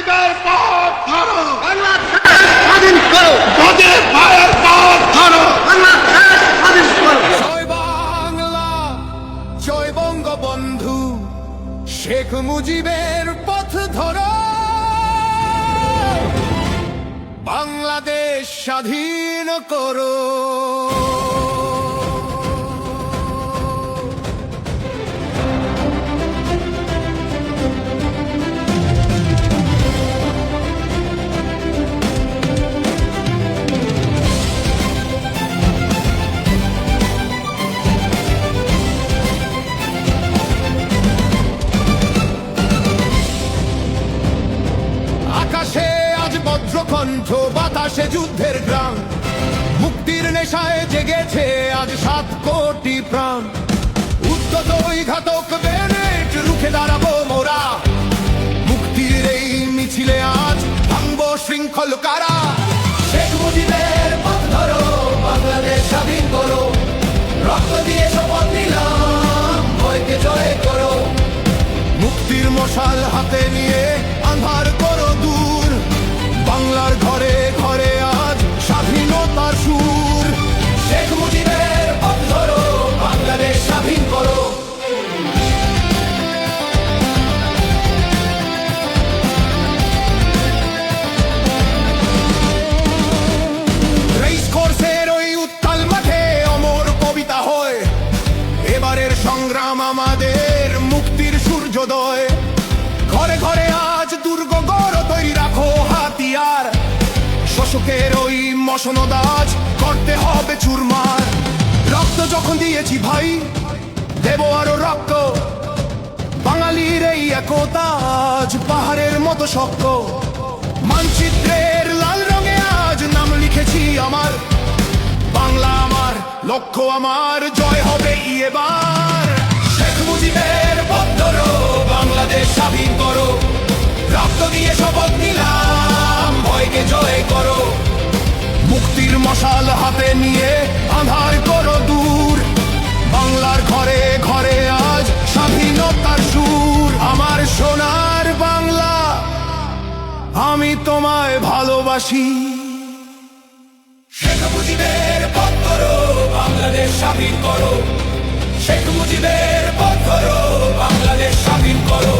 মুজিবের পথ ধরো, বাংলাদেশ স্বাধীন করো, তোদের ভাইয়ের পথ ধরো। বাংলাদেশ স্বাধীন করো। জয় বাংলা, জয় বঙ্গবন্ধু, শেখ মুজিবের পথ ধরো, বাংলাদেশ স্বাধীন করো। আকাশে আজ বজ্রকণ্ঠ, বাতাসে যুদ্ধের গ্রাম, মুক্তির নেশায় জেগেছে আজ 7 কোটি প্রাণ। উদ্যত ওই ঘাতক বেনেট রুখে দাঁড়াবো মোরা, মুক্তির এই মিছিলে আজ ভাঙবো শৃঙ্খল কারা। শেখ মুজিবের পথ ধরো, বাংলাদেশ স্বাধীন করো, রক্ত দিয়ে শপথ নিলাম ভয়কে জয় করো। মুক্তির মশাল হাতে নিয়ে আঁধার করো দূর, বাংলার ঘরে ঘরে আজ স্বাধীনতার সুর। শেখ মুজিবের পথ ধরো, বাংলাদেশ স্বাধীন করো। রেস কোর্সের ওই উত্তাল মাঠে অমর কবিতা হয়, এবারের সংগ্রাম আমাদের মুক্তির সূর্যোদয়। ঘরে ঘরে আজ দুর্গ গড়, তৈরি রাখো হাতিয়ার, শোষকের ওই মশনদাজ করতে হবে চুরমার। রক্ত যখন দিয়েছি ভাই, দেব আরো রক্ত, বাঙালির এই একতা আজ পাহাড়ের মতো শক্ত। মানচিত্রের লাল রঙে আজ নাম লিখেছি আমার, বাংলা আমার, লক্ষ্য আমার, জয় হবে এবার। শেখ মুজিবের পথ ধরো, বাংলাদেশ স্বাধীন করো, রক্ত দিয়ে শপথ নিলাম ভয়কে জয় করো। মুক্তির মশাল হাতে নিয়ে আঁধার করো দূর, বাংলার ঘরে ঘরে আজ স্বাধীনতার সুর। আমার সোনার বাংলা, আমি তোমায় ভালোবাসি। শেখ মুজিবের পথ ধরো, বাংলাদেশ স্বাধীন করো, শেখ মুজিবের পথ ধরো, বাংলাদেশ স্বাধীন করো।